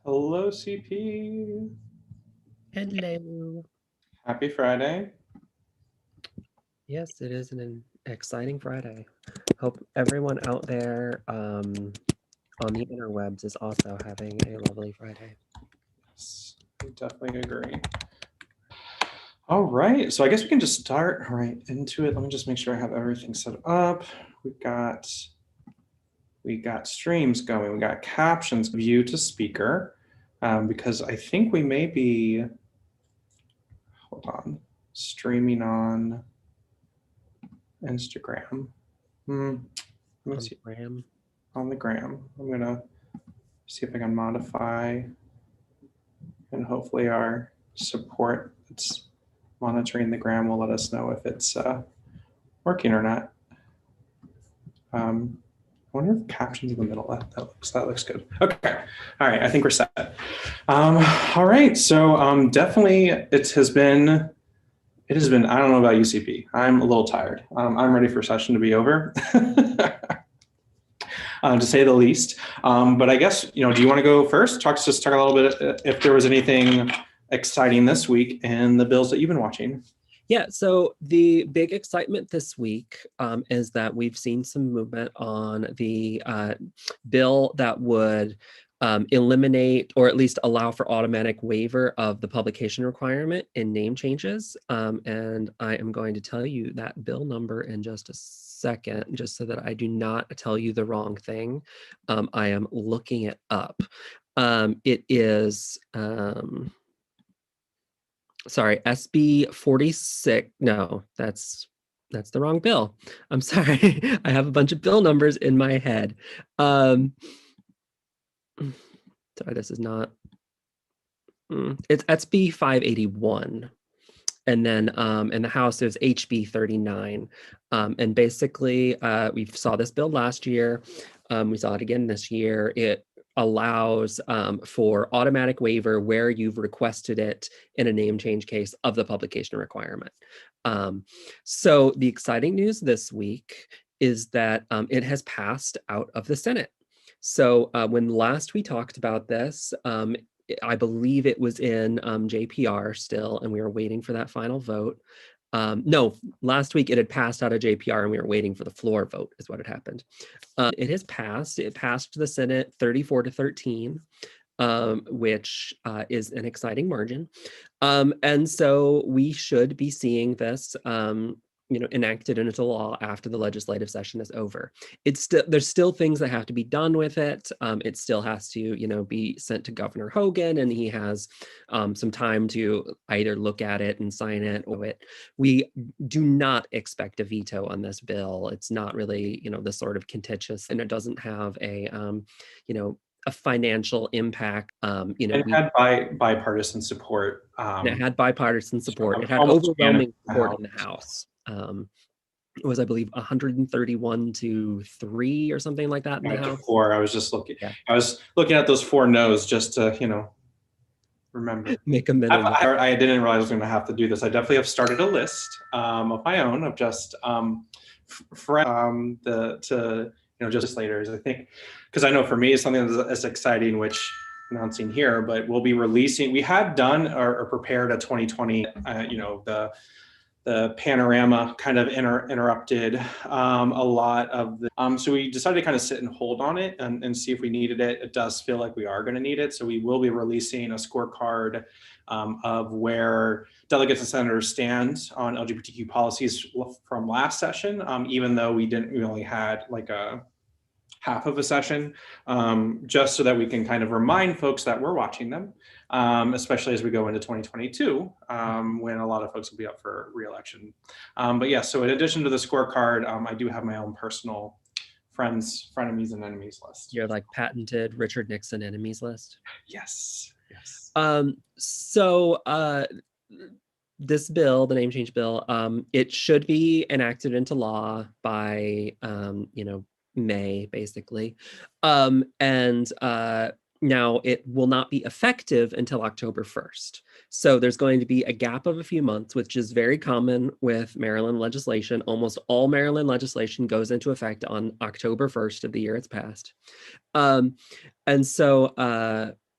Hello, CP. Hello. Happy Friday. Yes, it is an exciting Friday. Hope everyone out there on the interwebs is also having a lovely Friday. Yes, I definitely agree. All right, so I guess we can just start right into it. Let me just make sure I have everything set up. We got streams going. We got captions, view to speaker. because I think we may be, hold on, streaming on Instagram. Let me see. Graham. On the gram. I'm gonna see if I can modify, and hopefully our support that's monitoring the gram will let us know if it's working or not. I wonder if captions in the middle, that looks good. Okay, all right, I think we're set. All right, so definitely it has been, I don't know about UCP. I'm a little tired. I'm ready for session to be over. To say the least. But I guess, do you want to go first? Talk a little bit if there was anything exciting this week in the bills that you've been watching. Yeah, so the big excitement this week is that we've seen some movement on the bill that would eliminate or at least allow for automatic waiver of the publication requirement in name changes. And I am going to tell you that bill number in just a second, just so that I do not tell you the wrong thing. I am looking it up. It is... sorry, SB 46. No, that's the wrong bill. I'm sorry. I have a bunch of bill numbers in my head. Sorry, this is not. It's SB 581. And then in the House, there's HB 39. And basically, we saw this bill last year. We saw it again this year. It allows for automatic waiver where you've requested it in a name change case of the publication requirement. So the exciting news this week is that it has passed out of the Senate. So when last we talked about this, I believe it was in JPR still, and we were waiting for that final vote. No, last week it had passed out of JPR and we were waiting for the floor vote is what had happened. It has passed. It passed the Senate 34-13, which is an exciting margin. And so we should be seeing this enacted into law after the legislative session is over. There's still things that have to be done with it. It still has to, be sent to Governor Hogan, and he has some time to either look at it and sign it or it. We do not expect a veto on this bill. It's not really, the sort of contentious, and it doesn't have a financial impact. It had bipartisan support. It had bipartisan support. It had overwhelming support in the House. It was, I believe, 131-3 or something like that in the House. 4. I was just looking. Yeah. I was looking at those 4 no's just to, remember. Make a minute. I didn't realize I was going to have to do this. I definitely have started a list of my own of just legislators. I think, because I know for me it's something that's exciting, which announcing here, but we'll be releasing. We had done or prepared a 2020. The panorama kind of interrupted a lot of the, so we decided to kind of sit and hold on it and see if we needed it. It does feel like we are going to need it. So we will be releasing a scorecard of where delegates and senators stand on LGBTQ policies from last session, even though we only had like a half of a session, just so that we can kind of remind folks that we're watching them, especially as we go into 2022, when a lot of folks will be up for re-election. But yeah, so in addition to the scorecard, I do have my own personal friends, frenemies, and enemies list. Your like patented Richard Nixon enemies list? Yes, yes. So this bill, the name change bill, it should be enacted into law by, May, basically. Now it will not be effective until October 1st. So there's going to be a gap of a few months, which is very common with Maryland legislation. Almost all Maryland legislation goes into effect on October 1st of the year it's passed. And so,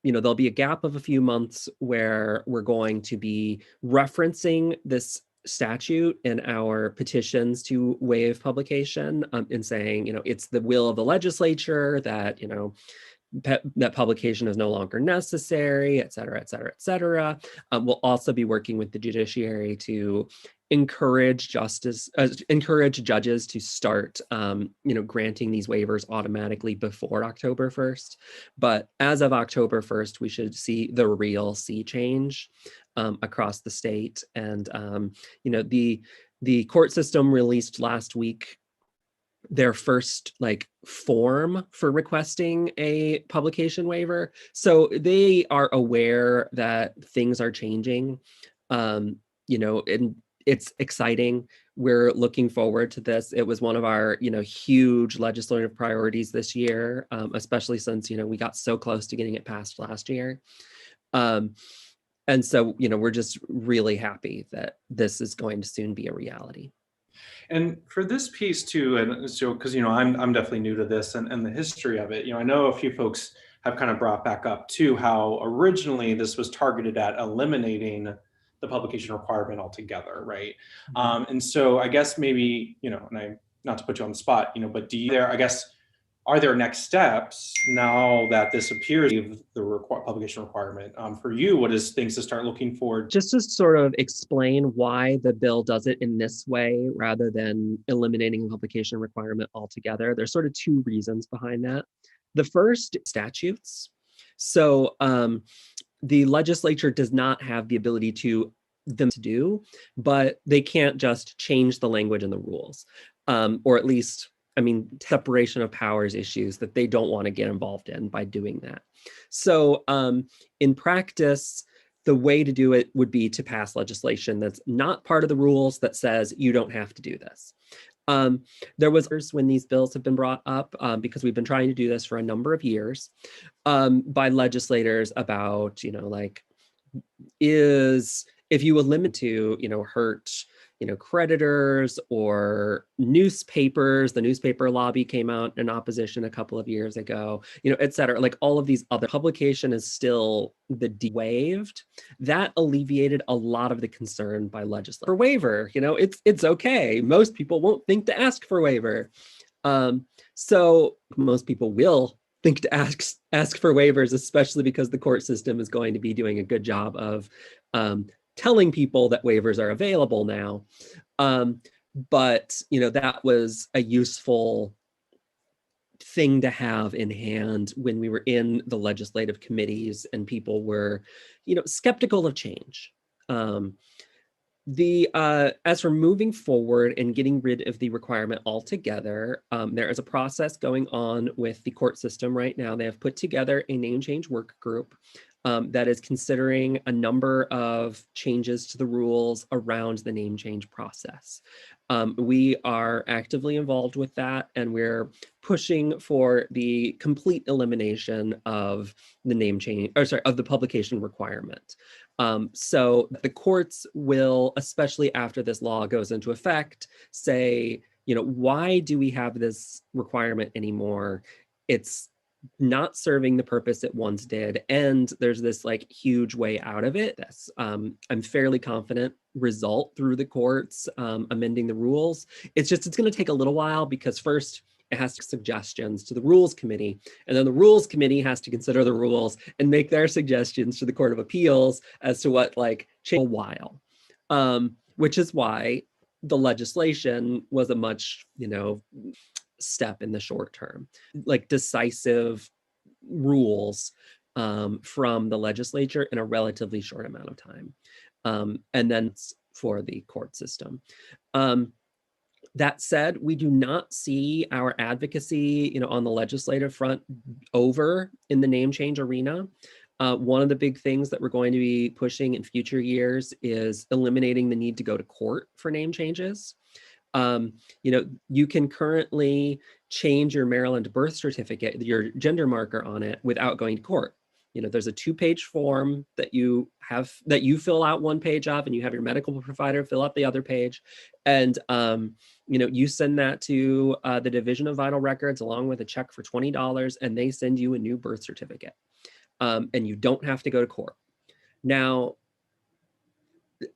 there'll be a gap of a few months where we're going to be referencing this statute in our petitions to waive publication, and saying, it's the will of the legislature that, that publication is no longer necessary, et cetera, et cetera, et cetera. We'll also be working with the judiciary to encourage judges to start, granting these waivers automatically before October 1st. But as of October 1st, we should see the real sea change across the state. And, the court system released last week their first form for requesting a publication waiver. So they are aware that things are changing, and it's exciting. We're looking forward to this. It was one of our, huge legislative priorities this year, especially since, we got so close to getting it passed last year. And so, we're just really happy that this is going to soon be a reality. And for this piece too, and so because I'm definitely new to this and the history of it, I know a few folks have kind of brought back up too how originally this was targeted at eliminating the publication requirement altogether, right? And so I guess maybe, and I, not to put you on the spot, but are there next steps now that this appears the publication requirement for you? What is things to start looking for? Just to sort of explain why the bill does it in this way rather than eliminating the publication requirement altogether. There's sort of two reasons behind that. The first, statutes. So the legislature does not have the ability to do, but they can't just change the language and the rules, or at least, separation of powers issues that they don't want to get involved in by doing that. So in practice, the way to do it would be to pass legislation that's not part of the rules that says you don't have to do this. There was when these bills have been brought up, because we've been trying to do this for a number of years, by legislators about, if you limit to, hurt, creditors or newspapers, the newspaper lobby came out in opposition a couple of years ago, et cetera. All of these other publication is still waived. That alleviated a lot of the concern by legislators for waiver. It's okay. Most people won't think to ask for waiver. So most people will think to ask for waivers, especially because the court system is going to be doing a good job of telling people that waivers are available now. But, that was a useful thing to have in hand when we were in the legislative committees and people were, skeptical of change. As for moving forward and getting rid of the requirement altogether, there is a process going on with the court system right now. They have put together a name change work group that is considering a number of changes to the rules around the name change process. We are actively involved with that, and we're pushing for the complete elimination of the name change, of the publication requirement. So the courts will, especially after this law goes into effect, say, why do we have this requirement anymore? It's not serving the purpose it once did, and there's this huge way out of it. I'm fairly confident result through the courts amending the rules. It's going to take a little while because first it has to suggestions to the rules committee, and then the rules committee has to consider the rules and make their suggestions to the Court of Appeals as to what change a while, which is why the legislation was a much step in the short term, decisive rules from the legislature in a relatively short amount of time, and then for the court system. That said, we do not see our advocacy, on the legislative front over in the name change arena. One of the big things that we're going to be pushing in future years is eliminating the need to go to court for name changes. You can currently change your Maryland birth certificate, your gender marker on it, without going to court. There's a 2-page form that you fill out one page of, and you have your medical provider fill out the other page. And, you send that to the Division of Vital Records along with a check for $20, and they send you a new birth certificate. And you don't have to go to court. Now,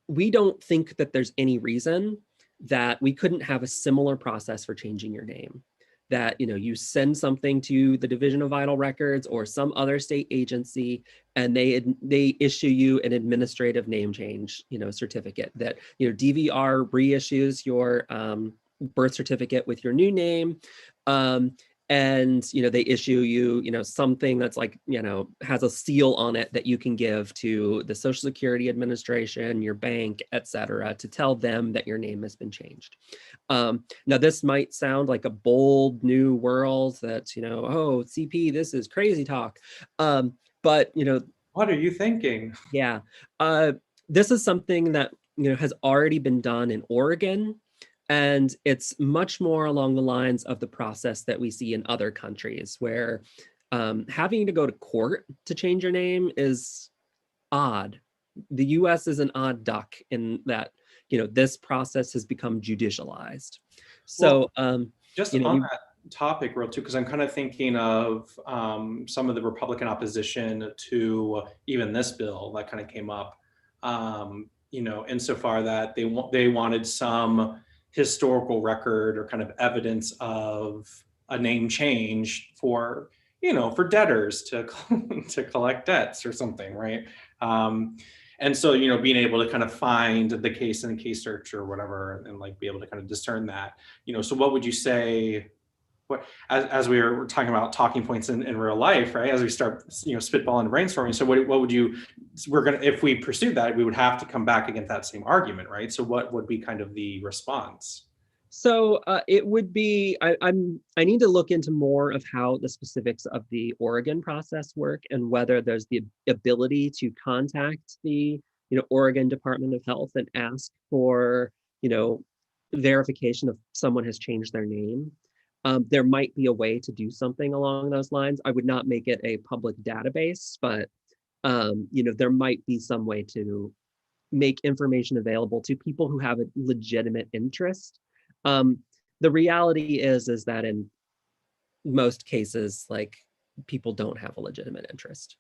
we don't think that there's any reason that we couldn't have a similar process for changing your name. that, you send something to the Division of Vital Records or some other state agency, and they issue you an administrative name change, certificate that, DVR reissues your birth certificate with your new name. And they issue you something that's like has a seal on it that you can give to the Social Security Administration, your bank, etc., to tell them that your name has been changed. Now this might sound like a bold new world that oh, CP, this is crazy talk, but what are you thinking? Yeah, this is something that has already been done in Oregon. And it's much more along the lines of the process that we see in other countries, where having to go to court to change your name is odd. The US is an odd duck in that, this process has become judicialized. So just on that topic real too, because I'm kind of thinking of some of the Republican opposition to even this bill that kind of came up, insofar that they wanted some historical record or kind of evidence of a name change for debtors to collect debts or something, right? And so being able to kind of find the case in a case search or whatever, and like be able to kind of discern that, so what would you say? What, as we were talking about talking points in real life, right? As we start, spitballing and brainstorming. So what would you? If we pursued that, we would have to come back against that same argument, right? So what would be kind of the response? So it would be, I need to look into more of how the specifics of the Oregon process work and whether there's the ability to contact the Oregon Department of Health and ask for verification of someone has changed their name. There might be a way to do something along those lines. I would not make it a public database, but there might be some way to make information available to people who have a legitimate interest. The reality is that in most cases, like, people don't have a legitimate interest.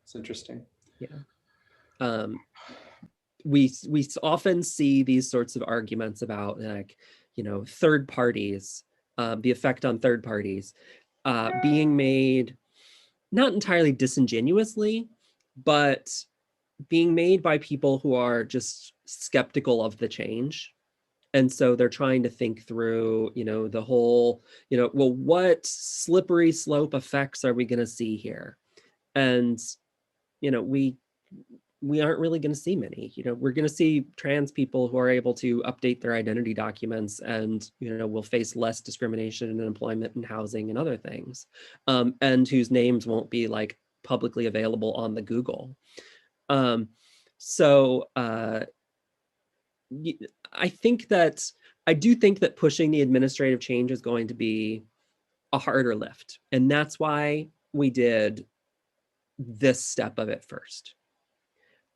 It's interesting. Yeah. We often see these sorts of arguments about like, third parties, the effect on third parties, being made not entirely disingenuously, but being made by people who are just skeptical of the change. And so they're trying to think through, the whole, well, what slippery slope effects are we going to see here? And, we aren't really going to see many. We're going to see trans people who are able to update their identity documents and, will face less discrimination in employment and housing and other things, and whose names won't be like publicly available on the Google. I do think that pushing the administrative change is going to be a harder lift. And that's why we did this step of it first.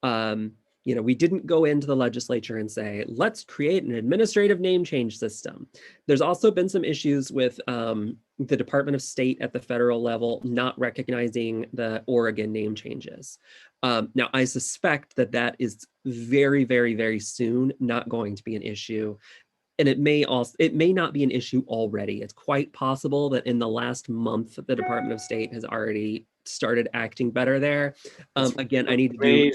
We didn't go into the legislature and say, let's create an administrative name change system. There's also been some issues with the Department of State at the federal level not recognizing the Oregon name changes. Now, I suspect that is very, very, very soon not going to be an issue. And it may not be an issue already. It's quite possible that in the last month, the Department of State has already started acting better there. Again, I need to do.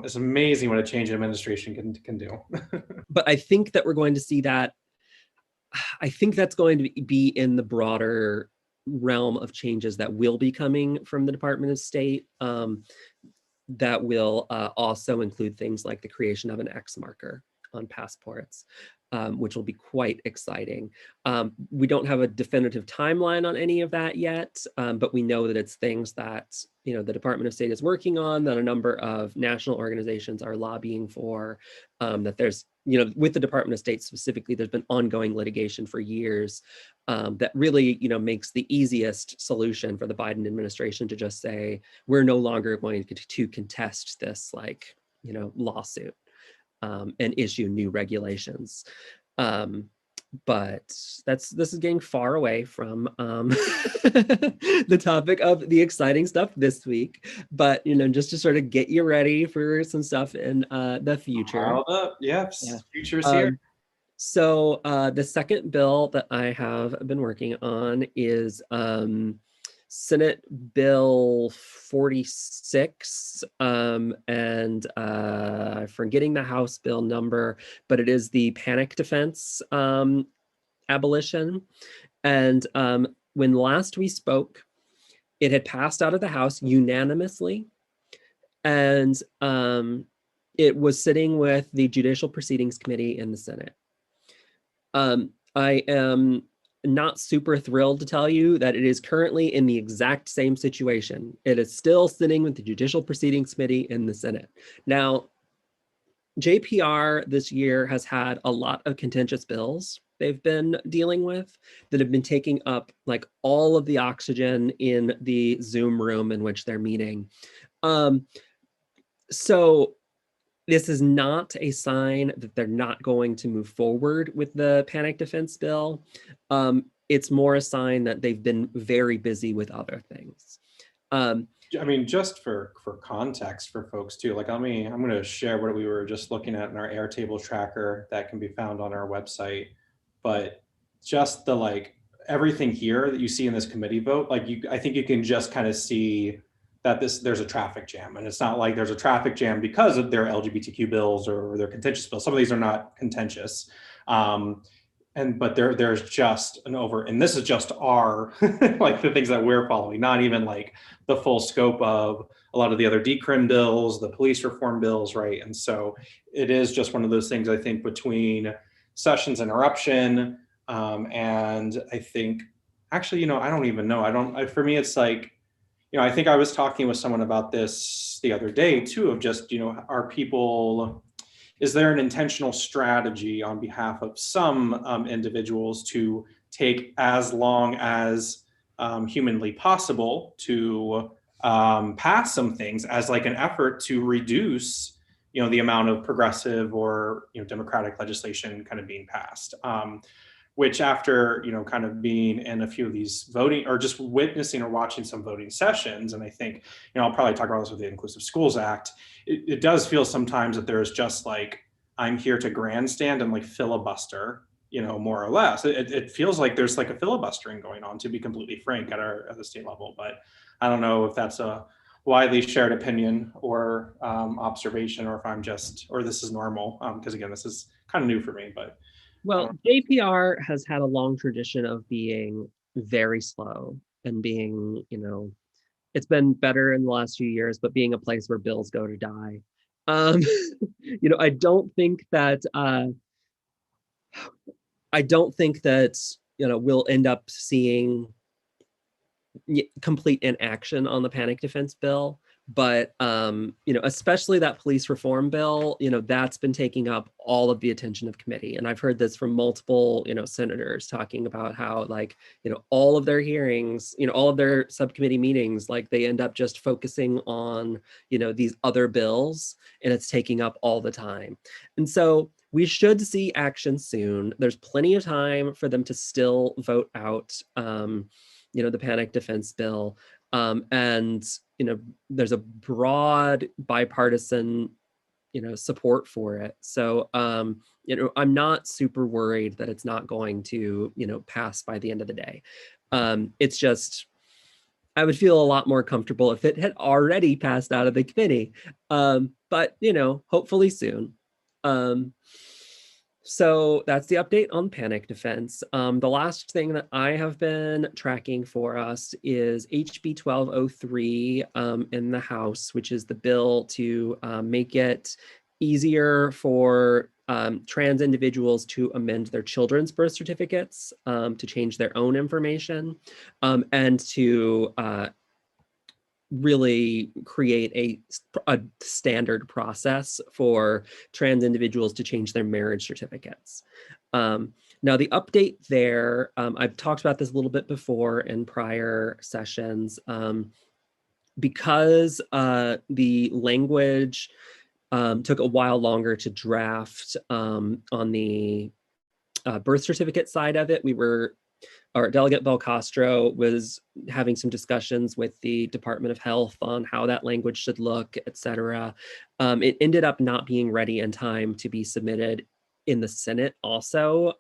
It's amazing what a change in administration can do. But I think that we're going to see that. I think that's going to be in the broader realm of changes that will be coming from the Department of State. That will also include things like the creation of an X marker on passports, which will be quite exciting. We don't have a definitive timeline on any of that yet, but we know that it's things that the Department of State is working on, that a number of national organizations are lobbying for, that there's, with the Department of State specifically, there's been ongoing litigation for years that really, makes the easiest solution for the Biden administration to just say, we're no longer going to contest this, lawsuit. And issue new regulations. But this is getting far away from the topic of the exciting stuff this week. But just to sort of get you ready for some stuff in the future. Future's here. So the second bill that I have been working on is Senate Bill 46, and I'm forgetting the House bill number, but it is the panic defense abolition. And when last we spoke, it had passed out of the House unanimously, and it was sitting with the Judicial Proceedings Committee in the Senate. I am not super thrilled to tell you that it is currently in the exact same situation. It is still sitting with the Judicial Proceedings Committee in the Senate. Now, JPR this year has had a lot of contentious bills they've been dealing with that have been taking up like all of the oxygen in the Zoom room in which they're meeting. So this is not a sign that they're not going to move forward with the panic defense bill. It's more a sign that they've been very busy with other things. I mean, just for context for folks too, like I'm going to share what we were just looking at in our Airtable tracker that can be found on our website. But just the like everything here that you see in this committee vote, like I think you can just kind of see that there's a traffic jam, and it's not like there's a traffic jam because of their LGBTQ bills or their contentious bills. Some of these are not contentious. But there's just and this is just our like the things that we're following, not even like the full scope of a lot of the other decrim bills, the police reform bills, right? And so it is just one of those things, I think, between sessions interruption, and I think actually, I don't even know. For me, it's like, I think I was talking with someone about this the other day too, of just, is there an intentional strategy on behalf of some individuals to take as long as humanly possible to pass some things as like an effort to reduce, the amount of progressive or, democratic legislation kind of being passed? Which after, kind of being in a few of these voting or just witnessing or watching some voting sessions, and I think, I'll probably talk about this with the Inclusive Schools Act, it does feel sometimes that there's just like, I'm here to grandstand and like filibuster, more or less. It feels like there's like a filibustering going on, to be completely frank, at the state level. But I don't know if that's a widely shared opinion or observation, or if or this is normal, because again, this is kind of new for me, but. Well, JPR has had a long tradition of being very slow and being, it's been better in the last few years, but being a place where bills go to die. I don't think that we'll end up seeing complete inaction on the panic defense bill. But, especially that police reform bill, that's been taking up all of the attention of committee. And I've heard this from multiple, senators talking about how, like, all of their hearings, all of their subcommittee meetings, like they end up just focusing on, these other bills, and it's taking up all the time. And so we should see action soon. There's plenty of time for them to still vote out, the panic defense bill. And, there's a broad bipartisan, support for it. So, I'm not super worried that it's not going to, pass by the end of the day. It's just, I would feel a lot more comfortable if it had already passed out of the committee. But, hopefully soon. So that's the update on panic defense. The last thing that I have been tracking for us is HB 1203 in the House, which is the bill to make it easier for trans individuals to amend their children's birth certificates, to change their own information, and to really create a standard process for trans individuals to change their marriage certificates. Now, the update there, I've talked about this a little bit before in prior sessions, because the language took a while longer to draft on the birth certificate side of it. Our Delegate Belcastro was having some discussions with the Department of Health on how that language should look, et cetera. It ended up not being ready in time to be submitted in the Senate also.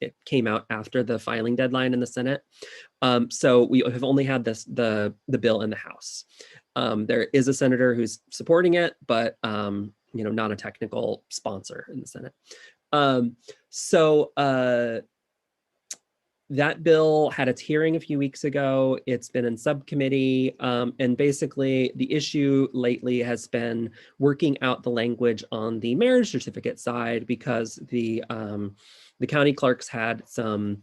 It came out after the filing deadline in the Senate. So we have only had the bill in the House. There is a senator who's supporting it, but not a technical sponsor in the Senate. That bill had its hearing a few weeks ago. It's been in subcommittee, and basically the issue lately has been working out the language on the marriage certificate side, because the county clerks had some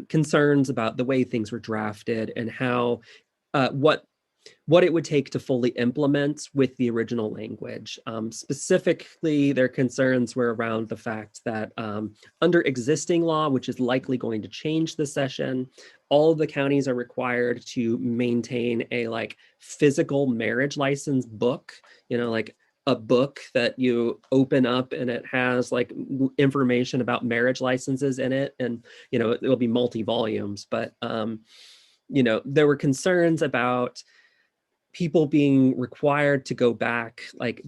concerns about the way things were drafted and how what it would take to fully implement with the original language. Specifically, their concerns were around the fact that under existing law, which is likely going to change this session, all of the counties are required to maintain a physical marriage license book, like a book that you open up and it has information about marriage licenses in it, and it will be multi-volumes, but there were concerns about people being required to go back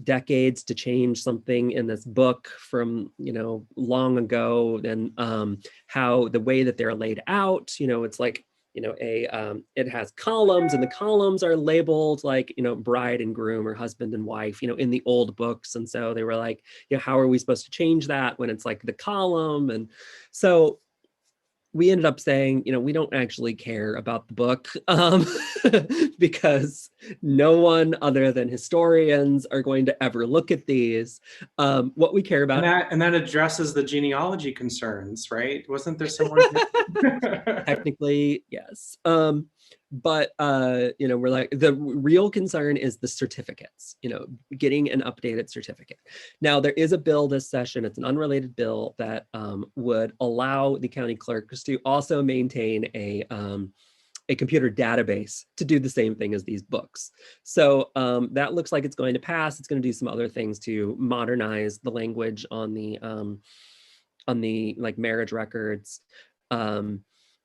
decades to change something in this book from long ago, and how the way that they're laid out, it's it has columns, and the columns are labeled bride and groom or husband and wife, in the old books. And so they were how are we supposed to change that when it's the column? And so we ended up saying, we don't actually care about the book, because no one other than historians are going to ever look at these. What we care about, and that addresses the genealogy concerns, right? Wasn't there someone? Technically, yes. But we're the real concern is the certificates, getting an updated certificate. Now, there is a bill this session, it's an unrelated bill, that would allow the county clerks to also maintain a computer database to do the same thing as these books. So that looks like it's going to pass. It's going to do some other things to modernize the language on the marriage records.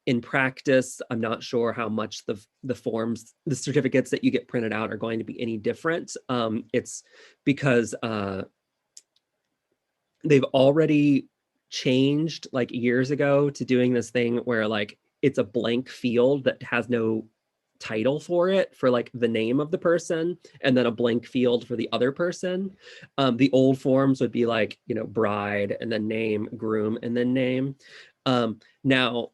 In practice, I'm not sure how much the forms, the certificates that you get printed out are going to be any different. It's because they've already changed years ago to doing this thing where it's a blank field that has no title for it, for the name of the person, and then a blank field for the other person. The old forms would be bride and then name, groom and then name. Now,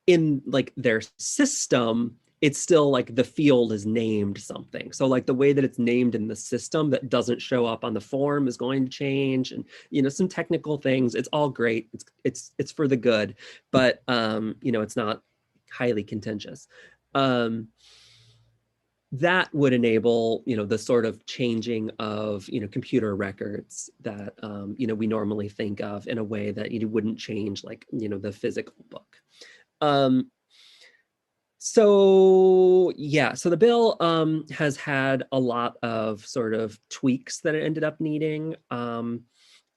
in their system, it's still the field is named something. So the way that it's named in the system that doesn't show up on the form is going to change, and some technical things. It's all great. It's for the good, but it's not highly contentious. That would enable the sort of changing of computer records that we normally think of in a way that you wouldn't change the physical book. So the bill has had a lot of sort of tweaks that it ended up needing, and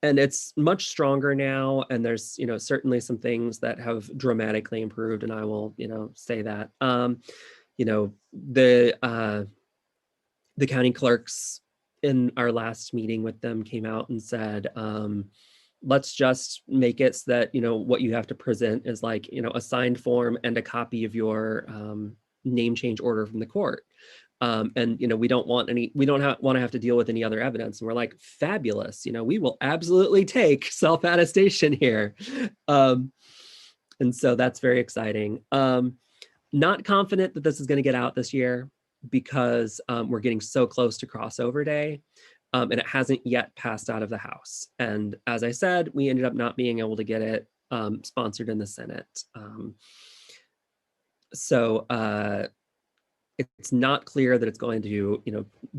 it's much stronger now, and there's certainly some things that have dramatically improved, and I will say that. The county clerks in our last meeting with them came out and said, let's just make it so that what you have to present is a signed form and a copy of your name change order from the court, and we don't want to have to deal with any other evidence. And we're fabulous, we will absolutely take self-attestation here, and so that's very exciting. Not confident that this is going to get out this year, because we're getting so close to crossover day. And it hasn't yet passed out of the House. And as I said, we ended up not being able to get it sponsored in the Senate. So it's not clear that it's going to,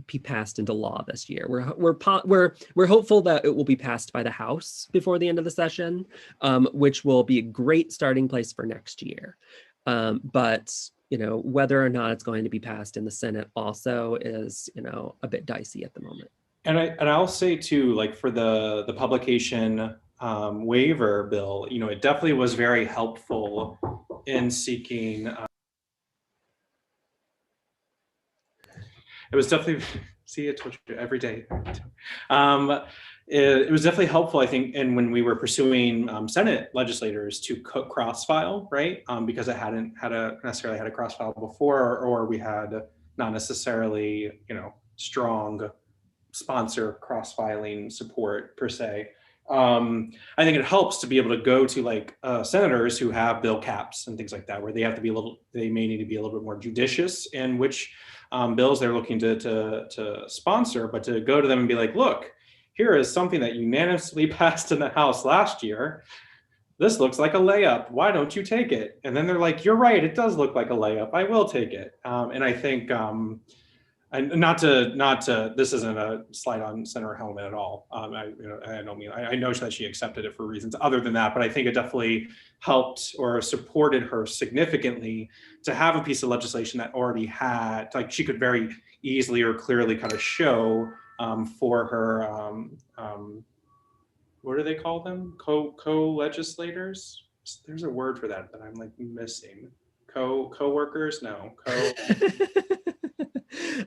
be passed into law this year. We're hopeful that it will be passed by the House before the end of the session, which will be a great starting place for next year. But whether or not it's going to be passed in the Senate also is, a bit dicey at the moment. And I'll say too, for the publication waiver bill, it definitely was very helpful in seeking. It was definitely, see, I told you every day. it was definitely helpful, I think, and when we were pursuing Senate legislators to cross-file, right? Because it hadn't necessarily had a cross-file before, or we had not necessarily, strong sponsor cross-filing support per se. I think it helps to be able to go to like senators who have bill caps and things like that, where they may need to be a little bit more judicious in which bills they're looking to sponsor, but to go to them and be like, look, here is something that unanimously passed in the House last year. This looks like a layup. Why don't you take it? And then they're like, you're right, it does look like a layup. I will take it. And I think, and this isn't a slight on Senator Hellman at all. I know that she accepted it for reasons other than that, but I think it definitely helped or supported her significantly to have a piece of legislation that already had, like, she could very easily or clearly kind of show for her, what do they call them? Co-legislators? There's a word for that I'm like missing. Co-workers? No.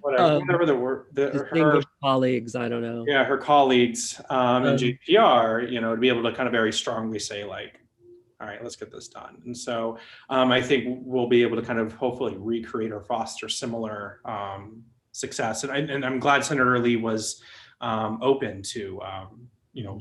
Whatever the word. Distinguished colleagues, I don't know. Yeah, her colleagues in JPR, to be able to kind of very strongly say like, all right, let's get this done. And so I think we'll be able to kind of hopefully recreate or foster similar success. And I'm glad Senator Lee was open to,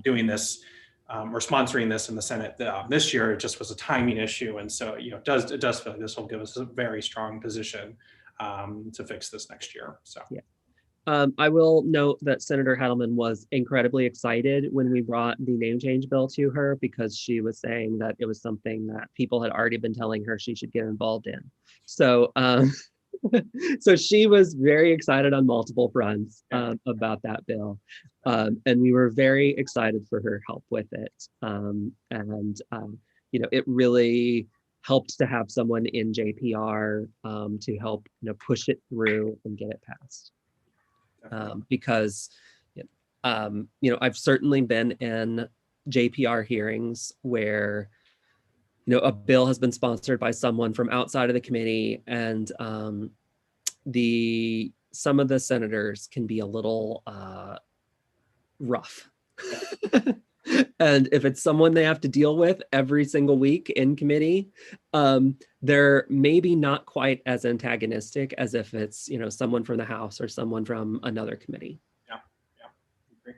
doing this or sponsoring this in the Senate this year. It just was a timing issue. And so, it does feel like this will give us a very strong position to fix this next year. So yeah. I will note that Senator Hedelman was incredibly excited when we brought the name change bill to her, because she was saying that it was something that people had already been telling her she should get involved in. So, so she was very excited on multiple fronts about that bill. And we were very excited for her help with it. It really helped to have someone in JPR to help push it through and get it passed. Because I've certainly been in JPR hearings where a bill has been sponsored by someone from outside of the committee, and some of the senators can be a little rough. And if it's someone they have to deal with every single week in committee, they're maybe not quite as antagonistic as if it's, someone from the House or someone from another committee. Yeah. Agree.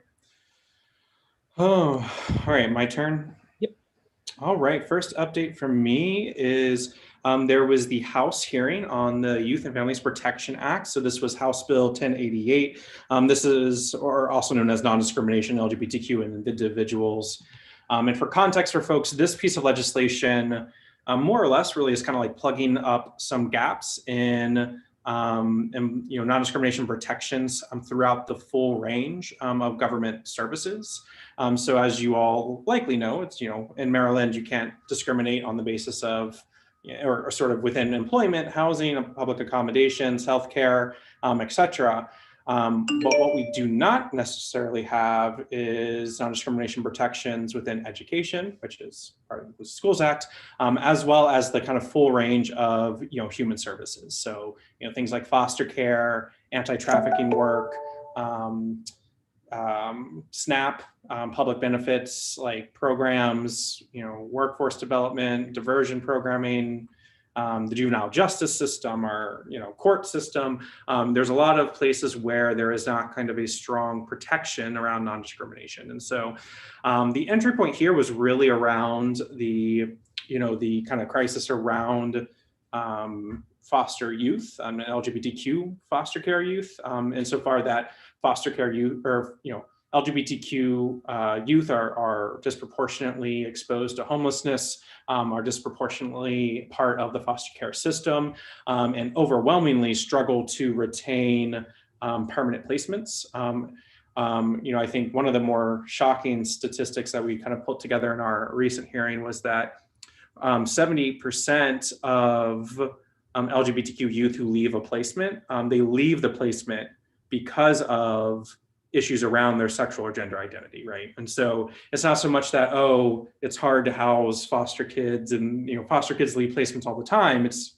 Oh, all right, my turn. Yep. All right, first update from me is there was the House hearing on the Youth and Families Protection Act. So this was House Bill 1088. This is, or also known as non-discrimination LGBTQ and individuals. And for context for folks, this piece of legislation more or less really is kind of like plugging up some gaps in non-discrimination protections throughout the full range of government services. So as you all likely know, it's, in Maryland, you can't discriminate on the basis of or sort of within employment, housing, public accommodations, healthcare, et cetera. But what we do not necessarily have is non-discrimination protections within education, which is part of the Schools Act, as well as the kind of full range of human services. So things like foster care, anti-trafficking work, SNAP, public benefits like programs, workforce development, diversion programming, the juvenile justice system, or court system. There's a lot of places where there is not kind of a strong protection around non-discrimination. And so the entry point here was really around the kind of crisis around foster youth, LGBTQ foster care youth, insofar that foster care youth, or LGBTQ youth are disproportionately exposed to homelessness, are disproportionately part of the foster care system, and overwhelmingly struggle to retain permanent placements. I think one of the more shocking statistics that we kind of put together in our recent hearing was that 70% of LGBTQ youth who leave a placement, they leave the placement because of issues around their sexual or gender identity, right? And so it's not so much that, it's hard to house foster kids and, foster kids leave placements all the time. It's,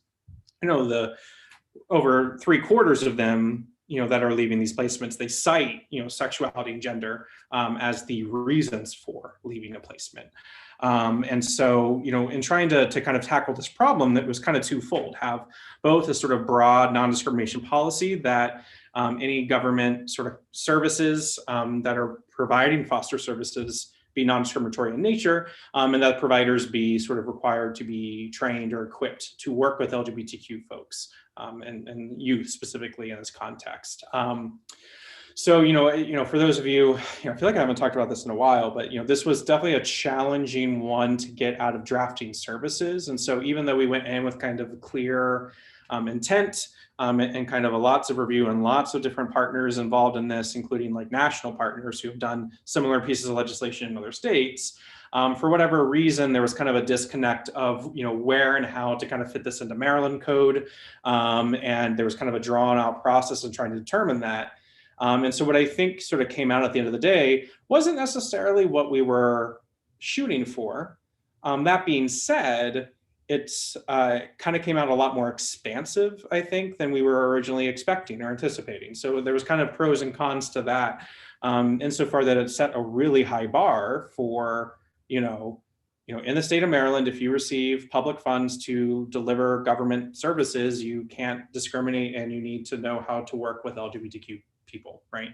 the over 3/4 of them, that are leaving these placements, they cite, sexuality and gender as the reasons for leaving a placement. And so, in trying to kind of tackle this problem, that was kind of twofold: have both a sort of broad non-discrimination policy that any government sort of services that are providing foster services be non-discriminatory in nature, and that providers be sort of required to be trained or equipped to work with LGBTQ folks and youth specifically in this context. So, for those of you, I feel like I haven't talked about this in a while, but, this was definitely a challenging one to get out of drafting services. And so even though we went in with kind of clear intent and kind of lots of review and lots of different partners involved in this, including like national partners who have done similar pieces of legislation in other states, for whatever reason, there was kind of a disconnect of, where and how to kind of fit this into Maryland code. And there was kind of a drawn out process of trying to determine that. And so what I think sort of came out at the end of the day wasn't necessarily what we were shooting for. That being said, it's kind of came out a lot more expansive, I think, than we were originally expecting or anticipating. So there was kind of pros and cons to that, insofar that it set a really high bar for, in the state of Maryland, if you receive public funds to deliver government services, you can't discriminate and you need to know how to work with LGBTQ people, right?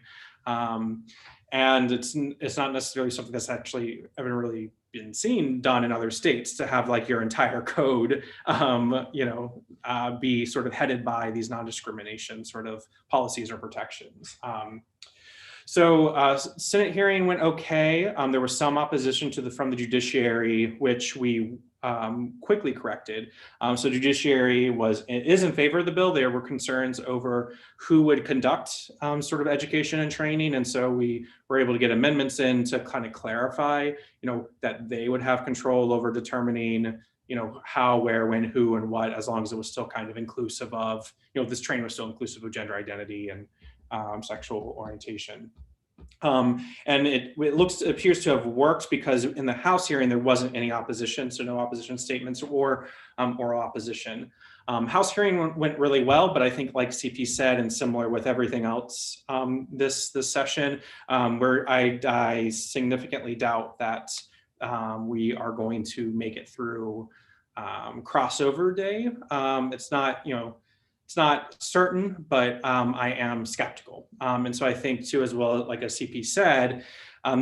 And it's not necessarily something that's actually ever really been seen done in other states, to have like your entire code, be sort of headed by these non-discrimination sort of policies or protections. So Senate hearing went okay. There was some opposition from the judiciary, which we quickly corrected. So judiciary is in favor of the bill. There were concerns over who would conduct sort of education and training. And so we were able to get amendments in to kind of clarify, that they would have control over determining, how, where, when, who, and what, as long as it was still kind of inclusive of, this training was still inclusive of gender identity and sexual orientation. And it appears to have worked, because in the House hearing, there wasn't any opposition, so no opposition statements or oral opposition. House hearing went really well, but I think, like CP said, and similar with everything else this session, where I significantly doubt that we are going to make it through crossover day. It's not certain, but I am skeptical. And so I think too, as well, like as CP said,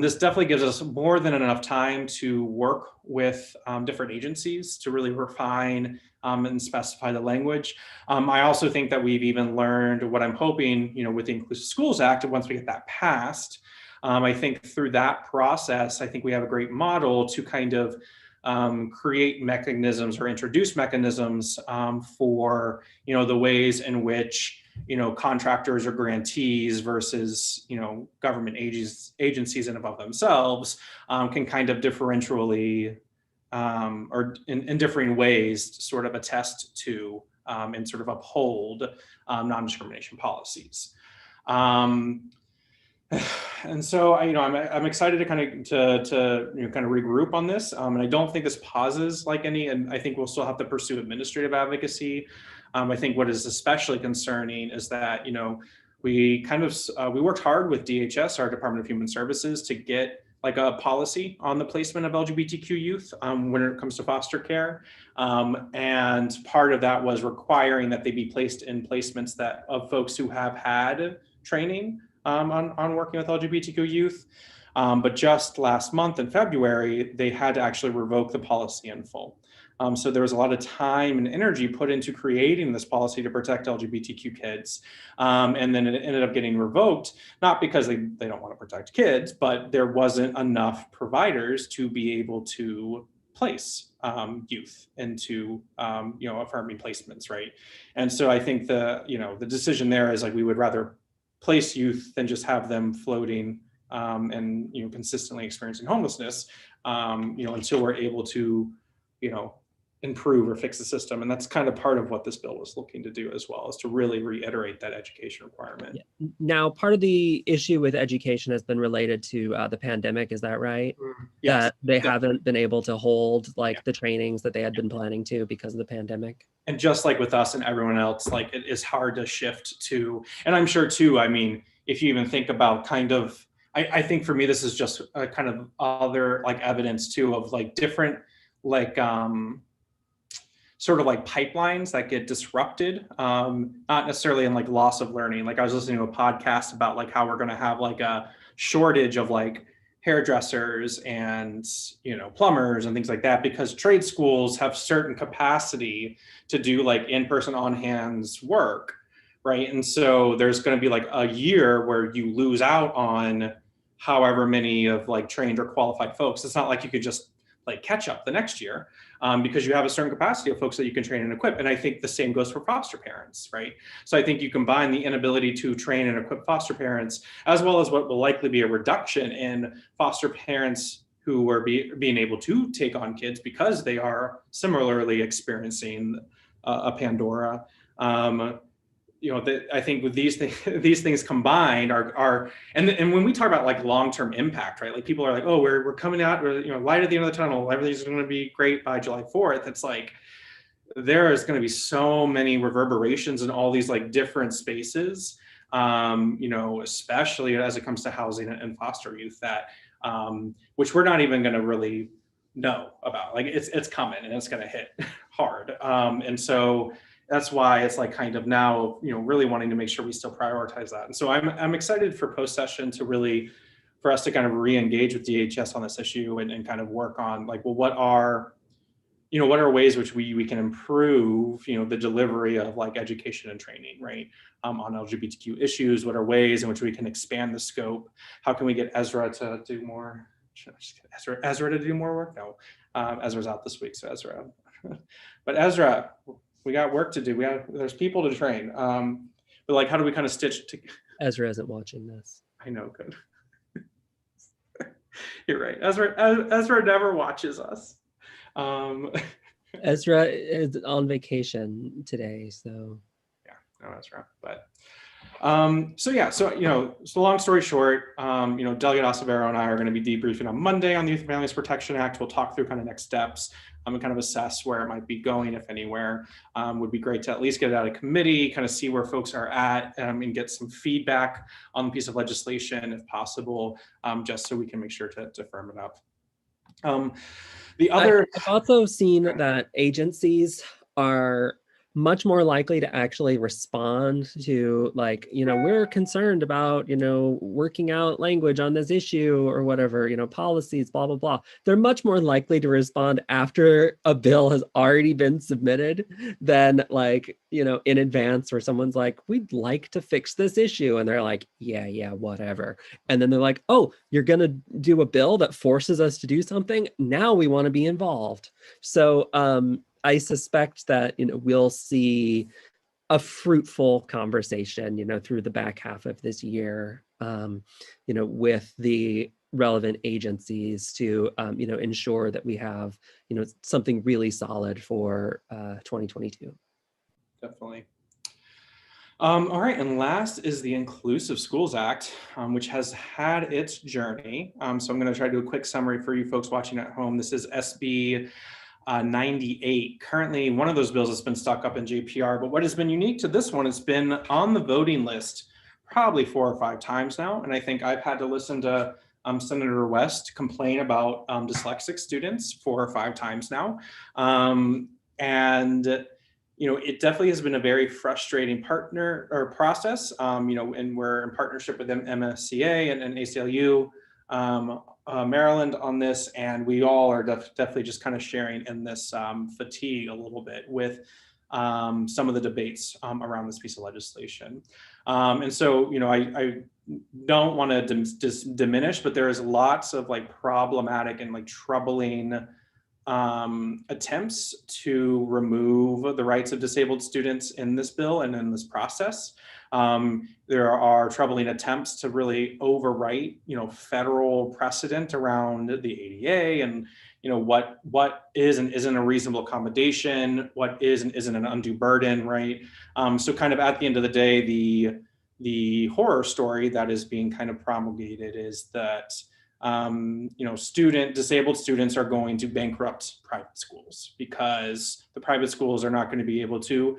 this definitely gives us more than enough time to work with different agencies to really refine and specify the language. I also think that we've even learned what I'm hoping, with the Inclusive Schools Act, once we get that passed, I think through that process, I think we have a great model to kind of create mechanisms or introduce mechanisms for, the ways in which, contractors or grantees versus, government agencies and above themselves can kind of differentially or in differing ways sort of attest to and sort of uphold non-discrimination policies. And so I'm excited to kind of regroup on this, and I don't think this pauses like any, and I think we'll still have to pursue administrative advocacy. I think what is especially concerning is that we worked hard with DHS, our Department of Human Services, to get like a policy on the placement of LGBTQ youth when it comes to foster care, and part of that was requiring that they be placed in placements of folks who have had training on working with LGBTQ youth. But just last month in February, they had to actually revoke the policy in full. So there was a lot of time and energy put into creating this policy to protect LGBTQ kids. And then it ended up getting revoked, not because they don't want to protect kids, but there wasn't enough providers to be able to place youth into affirming placements, right? And so I think the decision there is like, we would rather place youth than just have them floating and consistently experiencing homelessness, until we're able to improve or fix the system. And that's kind of part of what this bill was looking to do as well, is to really reiterate that education requirement. Yeah. Now, part of the issue with education has been related to the pandemic. Is that right? Yes. That they haven't been able to hold like Yeah. the trainings that they had been planning to because of the pandemic. And just like with us and everyone else, like it is hard to shift to, and I'm sure too, I mean, if you even think about kind of, I think for me, this is just a kind of other like evidence too of like different, like sort of like pipelines that get disrupted, not necessarily in like loss of learning. Like I was listening to a podcast about like how we're going to have like a shortage of like hairdressers and, you know, plumbers and things like that, because trade schools have certain capacity to do like in-person on hands work, right? And so there's going to be like a year where you lose out on however many of like trained or qualified folks. It's not like you could just like catch up the next year, because you have a certain capacity of folks that you can train and equip. And I think the same goes for foster parents, right? So I think you combine the inability to train and equip foster parents, as well as what will likely be a reduction in foster parents who are being able to take on kids because they are similarly experiencing a Pandora. You know, I think with these things combined are and when we talk about like long-term impact, right? Like people are like, oh, we're coming out, you know, light at the end of the tunnel, everything's going to be great by July 4th. It's like there is going to be so many reverberations in all these like different spaces, you know, especially as it comes to housing and foster youth, that which we're not even going to really know about. Like it's coming and it's going to hit hard, and so that's why it's like kind of now, you know, really wanting to make sure we still prioritize that. And so I'm excited for post session to really, for us to kind of re-engage with DHS on this issue and kind of work on like, well, what are ways which we can improve, you know, the delivery of like education and training, right, on LGBTQ issues? What are ways in which we can expand the scope? How can we get Ezra to do more? Should I just get Ezra to do more work? No, Ezra's out this week, so Ezra. But Ezra, we got work to do. There's people to train. But like, how do we kind of stitch to? Ezra isn't watching this. I know, good. You're right. Ezra never watches us. Ezra is on vacation today, so yeah, no, that's right. But so yeah, so you know, so long story short, you know, Delegate Acevedo and I are going to be debriefing on Monday on the Youth and Families Protection Act. We'll talk through kind of next steps, and kind of assess where it might be going, if anywhere. Would be great to at least get it out of committee, kind of see where folks are at, and get some feedback on the piece of legislation if possible, just so we can make sure to firm it up. I've also seen that agencies are much more likely to actually respond to like, you know, we're concerned about, you know, working out language on this issue or whatever, you know, policies, blah, blah, blah. They're much more likely to respond after a bill has already been submitted than like, you know, in advance, where someone's like, we'd like to fix this issue. And they're like, yeah, whatever. And then they're like, oh, you're going to do a bill that forces us to do something. Now we want to be involved. So, I suspect that, you know, we'll see a fruitful conversation, you know, through the back half of this year, you know, with the relevant agencies to, you know, ensure that we have, you know, something really solid for 2022. Definitely. All right, and last is the Inclusive Schools Act, which has had its journey. So I'm going to try to do a quick summary for you folks watching at home. This is SB 98. Currently, one of those bills has been stuck up in JPR, but what has been unique to this one, it's been on the voting list probably 4 or 5 times now. And I think I've had to listen to Senator West complain about dyslexic students 4 or 5 times now. And you know, it definitely has been a very frustrating partner or process, you know, and we're in partnership with MSEA and ACLU, Maryland on this, and we all are definitely just kind of sharing in this fatigue a little bit with some of the debates around this piece of legislation. And so, you know, I don't want to diminish, but there is lots of like problematic and like troubling attempts to remove the rights of disabled students in this bill and in this process. There are troubling attempts to really overwrite, you know, federal precedent around the ADA and, what is and isn't a reasonable accommodation, what is and isn't an undue burden, right? So kind of at the end of the day, the horror story that is being kind of promulgated is that disabled students are going to bankrupt private schools because the private schools are not going to be able to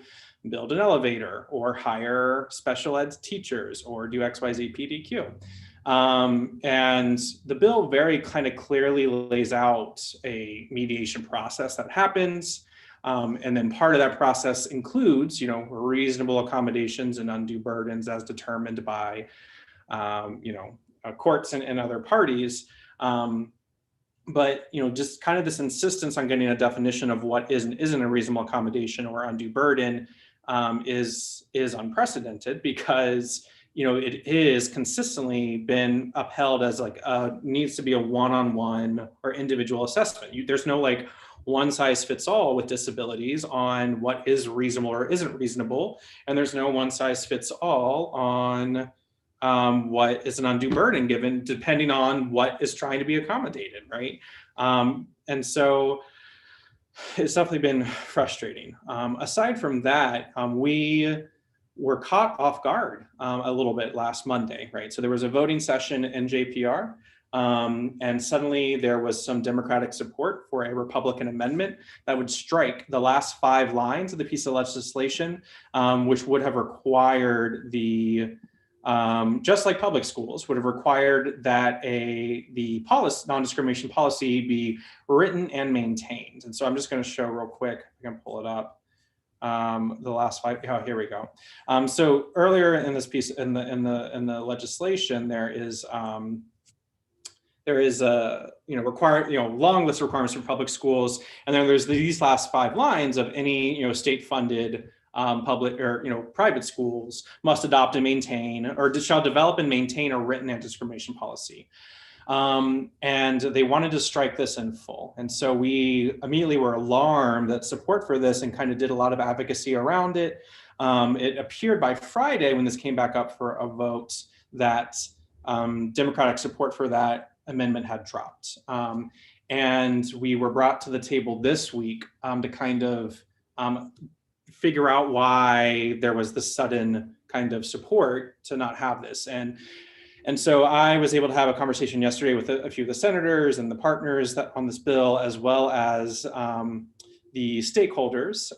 build an elevator or hire special ed teachers or do XYZ PDQ. And the bill very kind of clearly lays out a mediation process that happens. And then part of that process includes, reasonable accommodations and undue burdens as determined by, courts and other parties. But, just kind of this insistence on getting a definition of what is and isn't a reasonable accommodation or undue burden is unprecedented because, it is consistently been upheld as needs to be a one-on-one or individual assessment. There's no one size fits all with disabilities on what is reasonable or isn't reasonable. And there's no one size fits all on what is an undue burden given depending on what is trying to be accommodated, right? And so it's definitely been frustrating. Aside from that, we were caught off guard a little bit last Monday, right? So there was a voting session in JPR, and suddenly there was some Democratic support for a Republican amendment that would strike the last 5 lines of the piece of legislation, which would have required just like public schools, would have required that the non-discrimination policy be written and maintained. And so I'm just going to show real quick. I can pull it up. The last 5. Oh, here we go. So earlier in this piece, in the legislation, there is a long list of requirements for public schools, and then there's these last 5 lines of any state-funded public or private schools must adopt and maintain or shall develop and maintain a written anti-discrimination policy. And they wanted to strike this in full. And so we immediately were alarmed that support for this and kind of did a lot of advocacy around it. It appeared by Friday when this came back up for a vote that Democratic support for that amendment had dropped. And we were brought to the table this week to kind of figure out why there was this sudden kind of support to not have this. And so I was able to have a conversation yesterday with a few of the senators and the partners on this bill, as well as the stakeholders,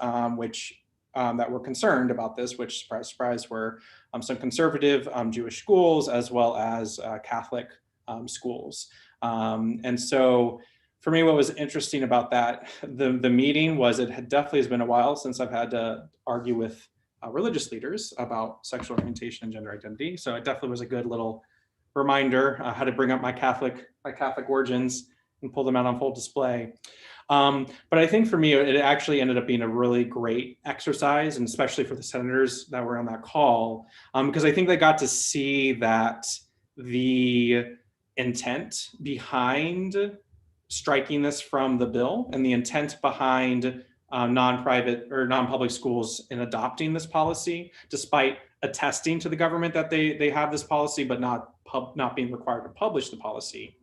that were concerned about this, which, surprise, surprise, were some conservative Jewish schools, as well as Catholic schools. And so for me, what was interesting about that, the meeting was it definitely has been a while since I've had to argue with religious leaders about sexual orientation and gender identity. So it definitely was a good little reminder how to bring up my Catholic origins and pull them out on full display. But I think for me, it actually ended up being a really great exercise, and especially for the senators that were on that call, because I think they got to see that the intent behind striking this from the bill and the intent behind non-private or non-public schools in adopting this policy, despite attesting to the government that they have this policy, but not being required to publish the policy.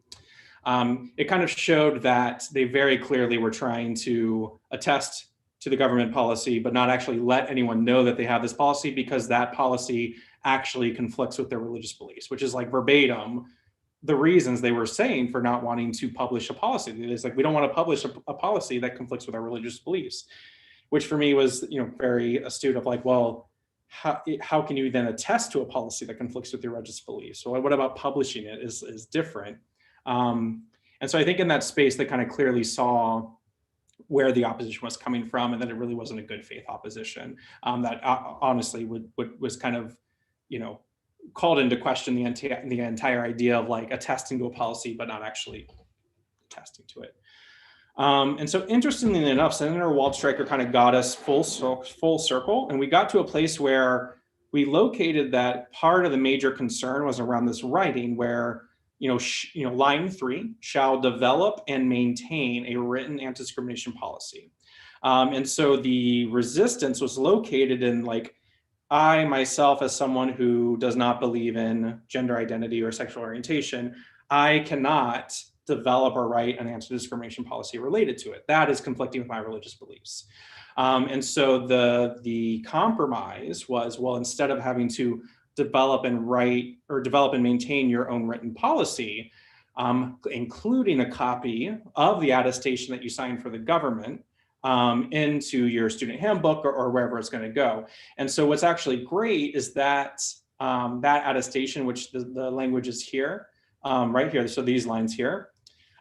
It kind of showed that they very clearly were trying to attest to the government policy, but not actually let anyone know that they have this policy, because that policy actually conflicts with their religious beliefs, which is like verbatim the reasons they were saying for not wanting to publish a policy. It's like, we don't want to publish a policy that conflicts with our religious beliefs, which for me was, very astute of like, well, how can you then attest to a policy that conflicts with your religious beliefs? So what about publishing it is different. And so I think in that space, they kind of clearly saw where the opposition was coming from, and that it really wasn't a good faith opposition that honestly was kind of, called into question the entire idea of like attesting to a policy, but not actually attesting to it. And so interestingly enough, Senator Waldstreicher kind of got us full circle, and we got to a place where we located that part of the major concern was around this writing where, line 3 shall develop and maintain a written anti-discrimination policy. And so the resistance was located in like, I myself, as someone who does not believe in gender identity or sexual orientation, I cannot develop or write an anti-discrimination policy related to it. That is conflicting with my religious beliefs. And so the compromise was, well, instead of having to develop and write or develop and maintain your own written policy, including a copy of the attestation that you signed for the government into your student handbook or wherever it's going to go. And so what's actually great is that that attestation, which the language is here, right here, so these lines here,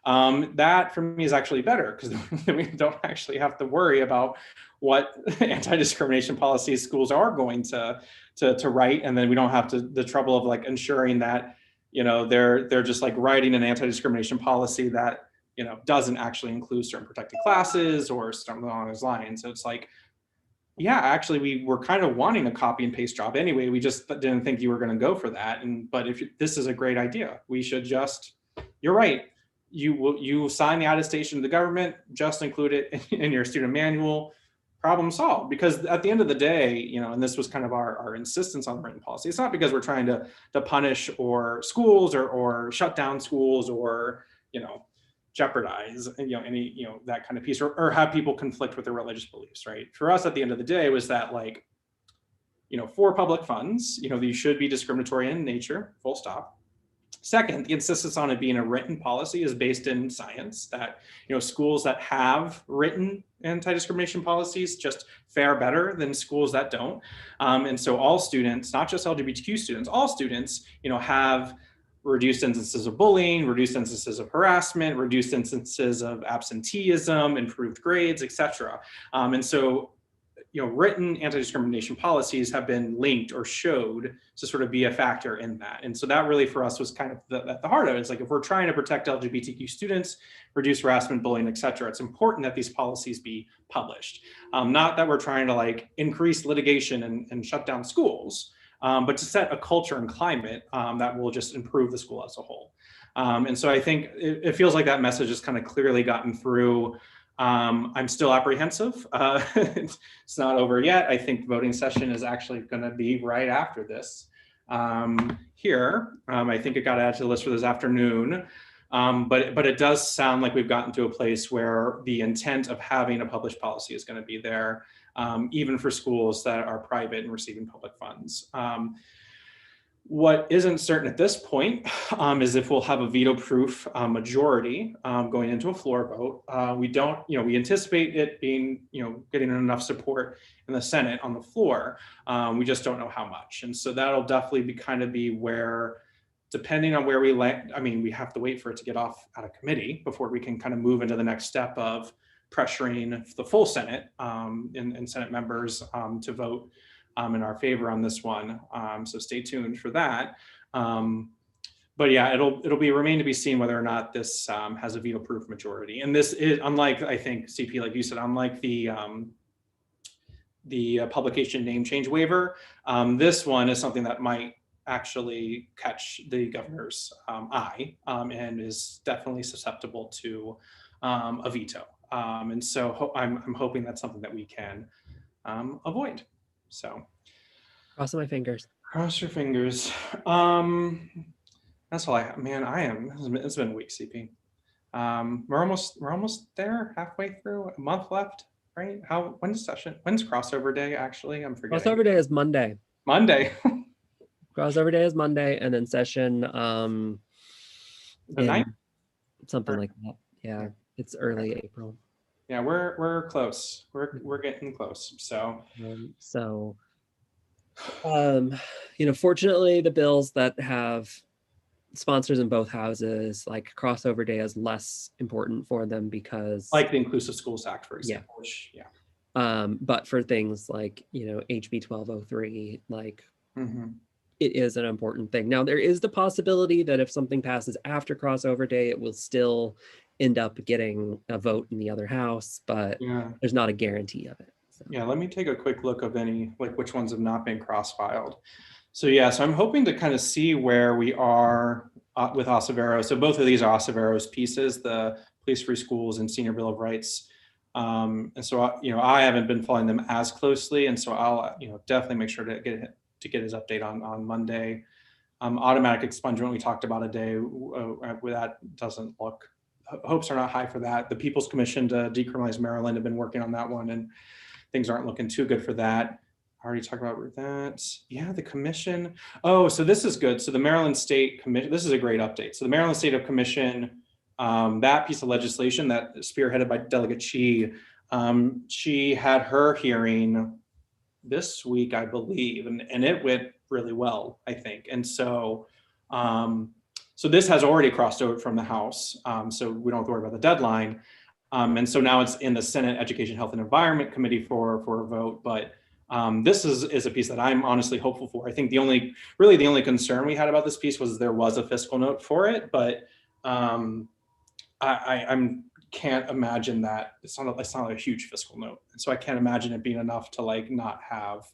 that for me is actually better because we don't actually have to worry about what anti-discrimination policies schools are going to write, and then we don't have the trouble of like ensuring that they're just like writing an anti-discrimination policy that doesn't actually include certain protected classes or something along those lines. So it's like, yeah, actually we were kind of wanting a copy and paste job anyway. We just didn't think you were going to go for that. But if this is a great idea, we should just, you're right. You sign the attestation to the government, just include it in your student manual, problem solved. Because at the end of the day, and this was kind of our insistence on written policy. It's not because we're trying to punish or schools or shut down schools or, jeopardize, any, that kind of piece or have people conflict with their religious beliefs, right? For us, at the end of the day, was that like, for public funds, these should be discriminatory in nature, full stop. Second, the insistence on it being a written policy is based in science that, schools that have written anti-discrimination policies just fare better than schools that don't. And so all students, not just LGBTQ students, all students, have reduced instances of bullying, reduced instances of harassment, reduced instances of absenteeism, improved grades, et cetera. And so, written anti-discrimination policies have been linked or showed to sort of be a factor in that. And so that really for us was kind of at the heart of it. It's like, if we're trying to protect LGBTQ students, reduce harassment, bullying, et cetera, it's important that these policies be published. Not that we're trying to like increase litigation and shut down schools, but to set a culture and climate that will just improve the school as a whole. And so I think it feels like that message has kind of clearly gotten through. I'm still apprehensive. It's not over yet. I think voting session is actually going to be right after this here. I think it got added to the list for this afternoon. But it does sound like we've gotten to a place where the intent of having a published policy is going to be there, even for schools that are private and receiving public funds. What isn't certain at this point is if we'll have a veto-proof majority going into a floor vote. We don't, we anticipate it being, getting enough support in the Senate on the floor. We just don't know how much, and so that'll definitely be where, depending on where we land. I mean, we have to wait for it to get off out of committee before we can kind of move into the next step of pressuring the full Senate and Senate members to vote in our favor on this one. So stay tuned for that. But yeah, it'll remain to be seen whether or not this has a veto-proof majority. And this is, unlike, I think, CP, like you said, unlike the publication name change waiver, this one is something that might actually catch the governor's eye and is definitely susceptible to a veto. And so I'm hoping that's something that we can avoid. So crossing my fingers. Cross your fingers. That's all I have. Man, it's been a week, CP. We're almost there, halfway through, a month left, right? When's crossover day actually? I'm forgetting. Crossover day is Monday. Crossover day is Monday, and then session the 9th? Something like that. Yeah, it's early April. Yeah, we're close. We're getting close. So fortunately, the bills that have sponsors in both houses, like crossover day, is less important for them because, like the Inclusive Schools Act, for example. But for things like HB 1203, like it is an important thing. Now, there is the possibility that if something passes after crossover day, it will still end up getting a vote in the other house, but there's not a guarantee of it. So. Yeah, let me take a quick look of which ones have not been cross-filed. So I'm hoping to kind of see where we are with Osavero. So both of these are Osavero's pieces, the Police Free Schools and Senior Bill of Rights. And so, I haven't been following them as closely. And so I'll, definitely make sure to get his update on Monday. Automatic expungement, we talked about a day where that doesn't look hopes are not high for that. The People's Commission to Decriminalize Maryland have been working on that one, and things aren't looking too good for that. I already talked about that. Yeah, the commission. Oh, so this is good. So the Maryland State Commission, this is a great update. So the Maryland State Commission, that piece of legislation that spearheaded by Delegate she had her hearing this week, I believe, and it went really well, I think. And so, so this has already crossed over from the House, so we don't have to worry about the deadline. And so now it's in the Senate Education, Health, and Environment Committee for a vote. But this is a piece that I'm honestly hopeful for. I think the only concern we had about this piece was there was a fiscal note for it, but I can't imagine that it's not a huge fiscal note, and so I can't imagine it being enough to like not have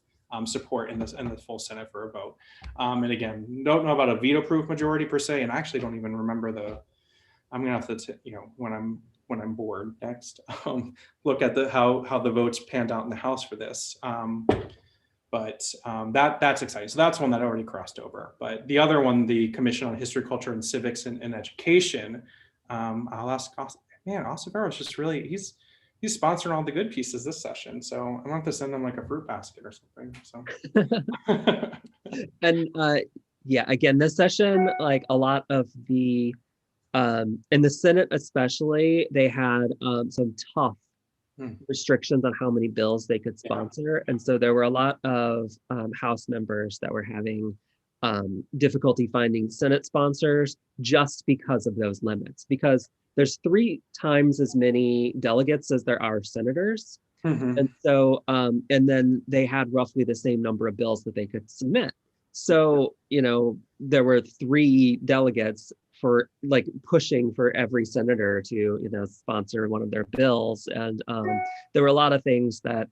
support in the full Senate for a vote. And again, don't know about a veto-proof majority per se, and I actually don't even remember I'm gonna have to when I'm bored next, look at how the votes panned out in the House for this. But that's exciting. So that's one that already crossed over. But the other one, the Commission on History, Culture, and Civics and Education, I'll ask Acevero's just really, he's sponsoring all the good pieces this session. So I'm gonna have to send them like a fruit basket or something. So and yeah, again, this session, like a lot of the in the Senate especially, they had some tough restrictions on how many bills they could sponsor. And so there were a lot of House members that were having difficulty finding Senate sponsors just because of those limits, because there's 3 times as many delegates as there are senators. And so, and then they had roughly the same number of bills that they could submit. So, there were 3 delegates for like pushing for every senator to, sponsor one of their bills. And there were a lot of things that,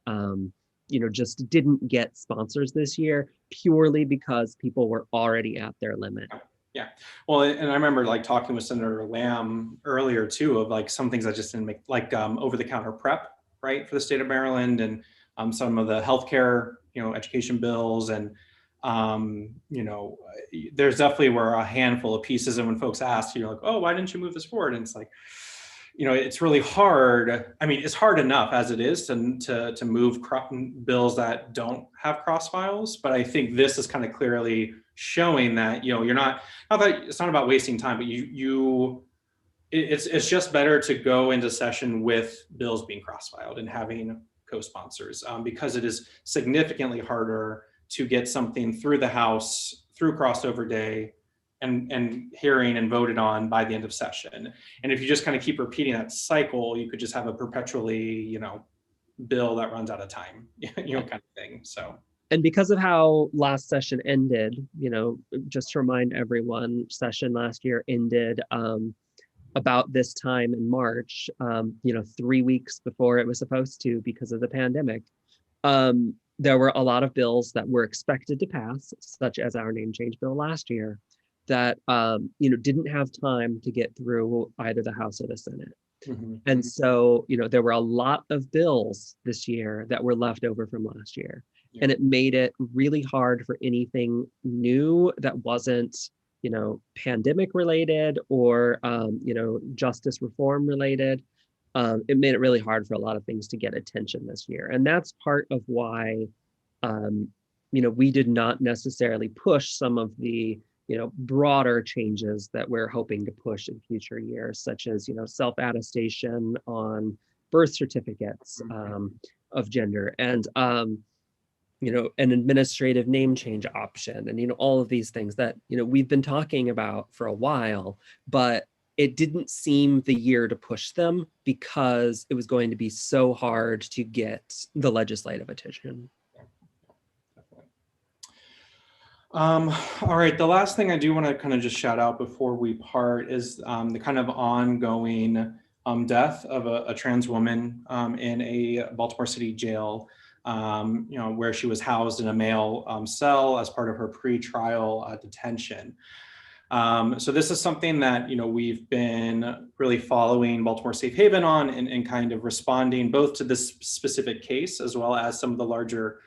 just didn't get sponsors this year purely because people were already at their limit. Yeah. Well, and I remember like talking with Senator Lamb earlier too, of like some things I just didn't make, like over-the-counter PrEP, right, for the state of Maryland, and some of the healthcare, education bills, and there's definitely were a handful of pieces, and when folks ask, like, oh, why didn't you move this forward? And it's like, it's really hard. I mean, it's hard enough as it is to move bills that don't have cross files, but I think this is kind of clearly showing that, you're not that it's not about wasting time, but it's just better to go into session with bills being cross-filed and having co-sponsors, because it is significantly harder to get something through the House, through crossover day, and hearing and voted on by the end of session. And if you just kind of keep repeating that cycle, you could just have a perpetually, bill that runs out of time, kind of thing. So. And because of how last session ended, just to remind everyone, session last year ended about this time in March, 3 weeks before it was supposed to because of the pandemic. There were a lot of bills that were expected to pass, such as our name change bill last year, that didn't have time to get through either the House or the Senate. And so, there were a lot of bills this year that were left over from last year. Yeah. And it made it really hard for anything new that wasn't, pandemic related or, justice reform related. It made it really hard for a lot of things to get attention this year. And that's part of why, we did not necessarily push some of the, broader changes that we're hoping to push in future years, such as, self-attestation on birth certificates of gender, and, an administrative name change option, and, all of these things that, we've been talking about for a while, but it didn't seem the year to push them because it was going to be so hard to get the legislative attention. All right, the last thing I do want to kind of just shout out before we part is the kind of ongoing death of a trans woman in a Baltimore City jail, where she was housed in a male cell as part of her pre-trial detention. So this is something that, we've been really following Baltimore Safe Haven on and kind of responding both to this specific case as well as some of the larger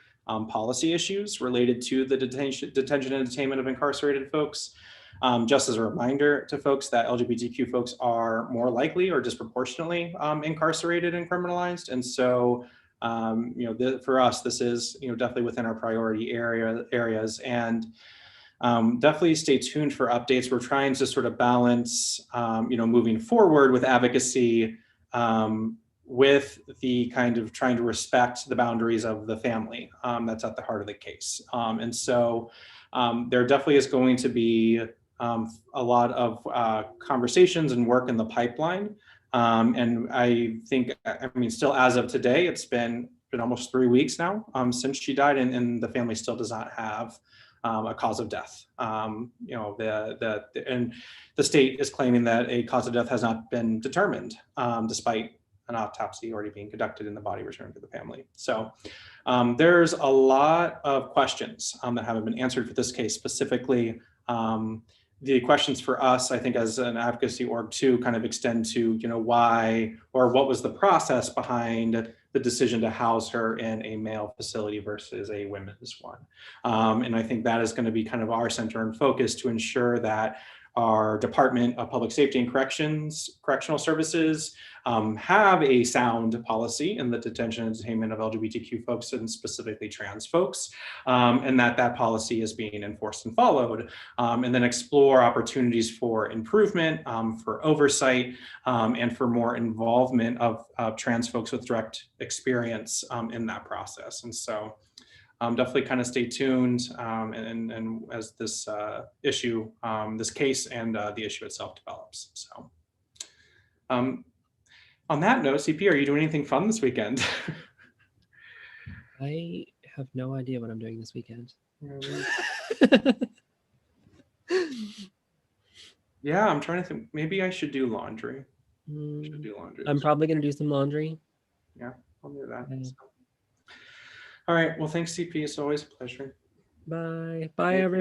policy issues related to the detention and detainment of incarcerated folks. Just as a reminder to folks that LGBTQ folks are more likely or disproportionately incarcerated and criminalized. And so, for us, this is, definitely within our priority areas. And definitely stay tuned for updates. We're trying to sort of balance, moving forward with advocacy with the kind of trying to respect the boundaries of the family that's at the heart of the case. And so there definitely is going to be a lot of conversations and work in the pipeline. And I think, still as of today, it's been almost 3 weeks now since she died, and the family still does not have a cause of death. And the state is claiming that a cause of death has not been determined, despite an autopsy already being conducted and the body returned to the family. So there's a lot of questions that haven't been answered for this case specifically. The questions for us, I think, as an advocacy org too, kind of extend to, why or what was the process behind the decision to house her in a male facility versus a women's one. And I think that is going to be kind of our center and focus to ensure that our Department of Public Safety and Correctional Services have a sound policy in the detention and detainment of LGBTQ folks and specifically trans folks, and that policy is being enforced and followed, and then explore opportunities for improvement, for oversight, and for more involvement of trans folks with direct experience in that process. And so definitely kind of stay tuned and as this issue, this case and the issue itself develops. So on that note, CP, are you doing anything fun this weekend? I have no idea what I'm doing this weekend. Yeah, I'm trying to think. Maybe I should do laundry. I'm probably going to do some laundry. Yeah, I'll do that. So. All right. Well, thanks, CP. It's always a pleasure. Bye. Bye, everyone.